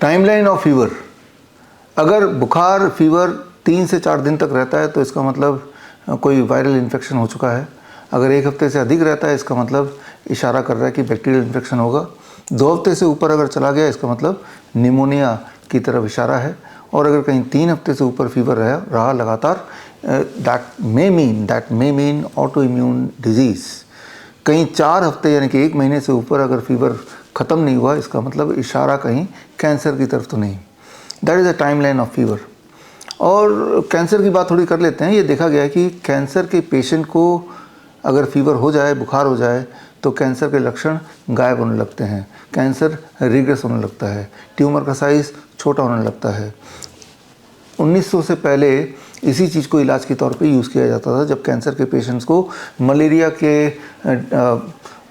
Timeline of fever. अगर बुखार fever 3 से 4 दिन तक रहता है तो इसका मतलब कोई वायरल इन्फेक्शन हो चुका है। अगर 1 हफ्ते से अधिक रहता है इसका मतलब इशारा कर रहा है कि बैक्टीरियल इन्फेक्शन होगा। 2 हफ्ते से ऊपर अगर चला गया इसका मतलब निमोनिया की तरफ इशारा है। और अगर कहीं 3 हफ्ते से ऊपर फीवर रहा लगातार, that may mean auto immune disease. कहीं 4 हफ्ते यानी कि 1 महीने से ऊपर अगर फीवर ख़त्म नहीं हुआ इसका मतलब इशारा कहीं कैंसर की तरफ तो नहीं। That is a timeline of fever. और कैंसर की बात थोड़ी कर लेते हैं। ये देखा गया है कि कैंसर के पेशेंट को अगर फीवर हो जाए, बुखार हो जाए, तो कैंसर के लक्षण गायब होने लगते हैं, कैंसर रिग्रेस होने लगता है, ट्यूमर का साइज़ छोटा होने लगता है। 1900 से पहले इसी चीज़ को इलाज के तौर पे यूज़ किया जाता था। जब कैंसर के पेशेंट्स को मलेरिया के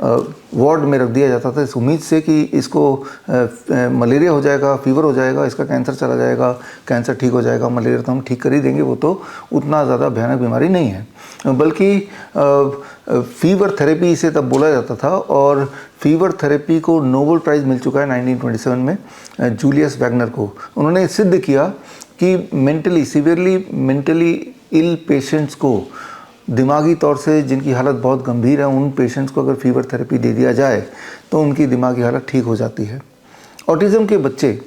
वार्ड में रख दिया जाता था इस उम्मीद से कि इसको मलेरिया हो जाएगा, फीवर हो जाएगा, इसका कैंसर चला जाएगा, कैंसर ठीक हो जाएगा, मलेरिया तो हम ठीक कर ही देंगे, वो तो उतना ज़्यादा भयानक बीमारी नहीं है। बल्कि फीवर थेरेपी इसे तब बोला जाता था। और फीवर थेरेपी को नोबेल प्राइज़ मिल चुका है 1927 में जूलियस वैगनर को। उन्होंने सिद्ध किया कि सीवियरली मेंटली इल पेशेंट्स को, दिमागी तौर से जिनकी हालत बहुत गंभीर है, उन पेशेंट्स को अगर फीवर थेरेपी दे दिया जाए तो उनकी दिमागी हालत ठीक हो जाती है। ऑटिज़म के बच्चे,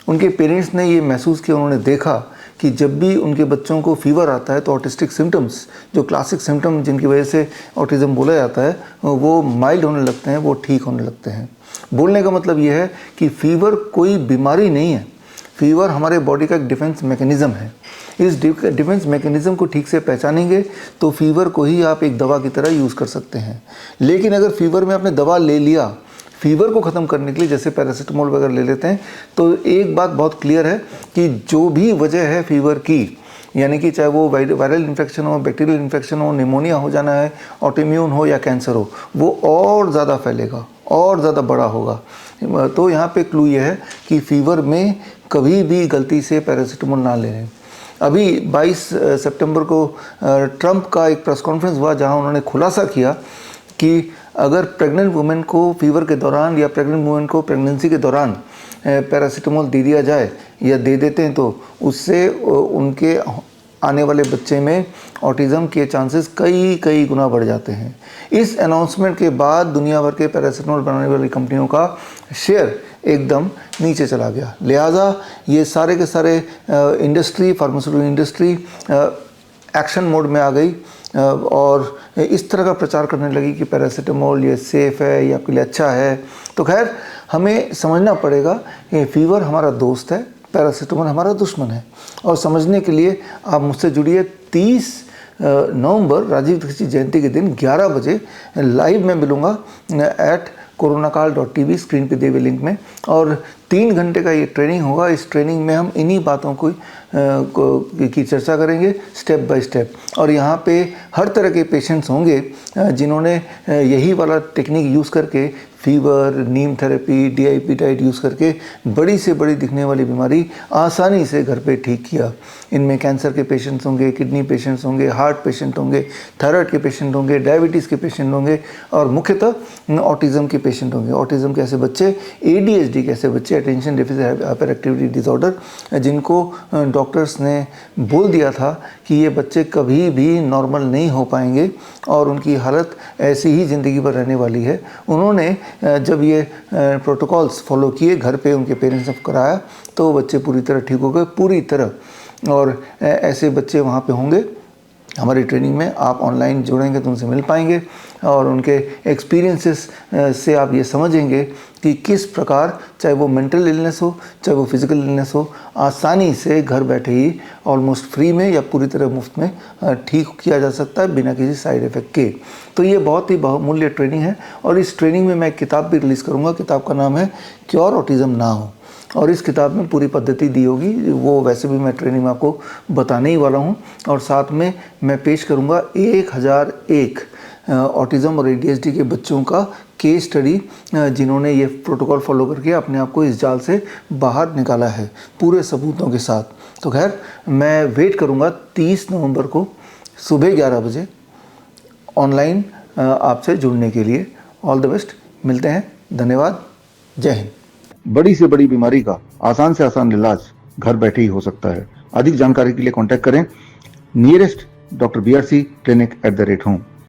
उनके पेरेंट्स ने ये महसूस किया, उन्होंने देखा कि जब भी उनके बच्चों को फीवर आता है तो ऑटिस्टिक सिम्टम्स, जो क्लासिक सिम्टम जिनकी वजह से ऑटिज़म बोला जाता है, वो माइल्ड होने लगते हैं, वो ठीक होने लगते हैं। बोलने का मतलब ये है कि फीवर कोई बीमारी नहीं है, फीवर हमारे बॉडी का एक डिफेंस मैकेनिज़्म है। इस डिफेंस मैकेनिज़्म को ठीक से पहचानेंगे तो फीवर को ही आप एक दवा की तरह यूज़ कर सकते हैं। लेकिन अगर फीवर में आपने दवा ले लिया फीवर को ख़त्म करने के लिए, जैसे पैरासीटामोल वगैरह ले लेते हैं, तो एक बात बहुत क्लियर है कि जो भी वजह है फीवर की, यानी कि चाहे वो वायरल इन्फेक्शन हो, बैक्टीरियल इन्फेक्शन हो, निमोनिया हो जाना है, ऑटोइम्यून हो या कैंसर हो, वो और ज़्यादा फैलेगा, और ज़्यादा बड़ा होगा। तो यहाँ पे क्लू ये है कि फीवर में कभी भी गलती से पैरासीटामोल ना लें। अभी 22 सितंबर को ट्रंप का एक प्रेस कॉन्फ्रेंस हुआ जहाँ उन्होंने खुलासा किया कि अगर प्रेग्नेंट वुमेन को फीवर के दौरान या प्रेग्नेंट वुमेन को प्रेगनेंसी के दौरान पैरासीटामोल दे दिया जाए या दे देते हैं तो उससे उनके आने वाले बच्चे में ऑटिज़म के चांसेस कई गुना बढ़ जाते हैं। इस अनाउंसमेंट के बाद दुनिया भर के पैरासीटामोल बनाने वाली कंपनियों का शेयर एकदम नीचे चला गया। लिहाजा ये सारे के सारे फार्मास्यूटिकल इंडस्ट्री एक्शन मोड में आ गई और इस तरह का प्रचार करने लगी कि पैरासीटामोल ये सेफ़ है, ये आपके लिए अच्छा है। तो खैर हमें समझना पड़ेगा कि फीवर हमारा दोस्त है, पैरासीटामोल हमारा दुश्मन है। और समझने के लिए आप मुझसे जुड़िए 30 नवंबर राजीव दीक्षित जयंती के दिन 11 बजे लाइव में मिलूँगा एट coronakaal.tv, स्क्रीन पे दिए हुए लिंक में। और 3 घंटे का ये ट्रेनिंग होगा। इस ट्रेनिंग में हम इन्हीं बातों की चर्चा करेंगे स्टेप बाय स्टेप। और यहाँ पे हर तरह के पेशेंट्स होंगे जिन्होंने यही वाला टेक्निक यूज़ करके फीवर, नीम थेरेपी, DIP डाइट यूज़ करके बड़ी से बड़ी दिखने वाली बीमारी आसानी से घर पे ठीक किया। इनमें कैंसर के पेशेंट्स होंगे, किडनी पेशेंट्स होंगे, हार्ट पेशेंट होंगे, थायराइड के पेशेंट होंगे, डायबिटीज़ के पेशेंट होंगे और मुख्यतः ऑटिज़म के पेशेंट होंगे। ऑटिज़म के ऐसे बच्चे, ADHD के ऐसे बच्चे, attention deficit hyper activity disorder, जिनको डॉक्टर्स ने बोल दिया था कि ये बच्चे कभी भी नॉर्मल नहीं हो पाएंगे और उनकी हालत ऐसी ही ज़िंदगी भर रहने वाली है। उन्होंने जब ये प्रोटोकॉल्स फॉलो किए, घर पे उनके पेरेंट्स ने कराया, तो बच्चे पूरी तरह ठीक हो गए, पूरी तरह। और ऐसे बच्चे वहाँ पे होंगे हमारी ट्रेनिंग में। आप ऑनलाइन जुड़ेंगे तो उनसे मिल पाएंगे और उनके एक्सपीरियंसेस से आप ये समझेंगे कि किस प्रकार, चाहे वो मेंटल इलनेस हो, चाहे वो फिज़िकल इलनेस हो, आसानी से घर बैठे ही ऑलमोस्ट फ्री में या पूरी तरह मुफ्त में ठीक किया जा सकता है बिना किसी साइड इफ़ेक्ट के। तो ये बहुत ही बहुमूल्य ट्रेनिंग है। और इस ट्रेनिंग में मैं एक किताब भी रिलीज़ करूँगा। किताब का नाम है क्योर ऑटिज़म नाउ। और इस किताब में पूरी पद्धति दी होगी, वो वैसे भी मैं ट्रेनिंग में आपको बताने ही वाला हूँ। और साथ में मैं पेश करूँगा 1001 ऑटिज़म और ADHD के बच्चों का केस स्टडी, जिन्होंने ये प्रोटोकॉल फॉलो करके अपने आप को इस जाल से बाहर निकाला है पूरे सबूतों के साथ। तो खैर मैं वेट करूँगा 30 नवंबर को सुबह 11 बजे ऑनलाइन आपसे जुड़ने के लिए। ऑल द बेस्ट, मिलते हैं, धन्यवाद, जय हिंद। बड़ी से बड़ी बीमारी का आसान से आसान इलाज घर बैठे ही हो सकता है। अधिक जानकारी के लिए कांटेक्ट करें nearest doctor BRC clinic @home।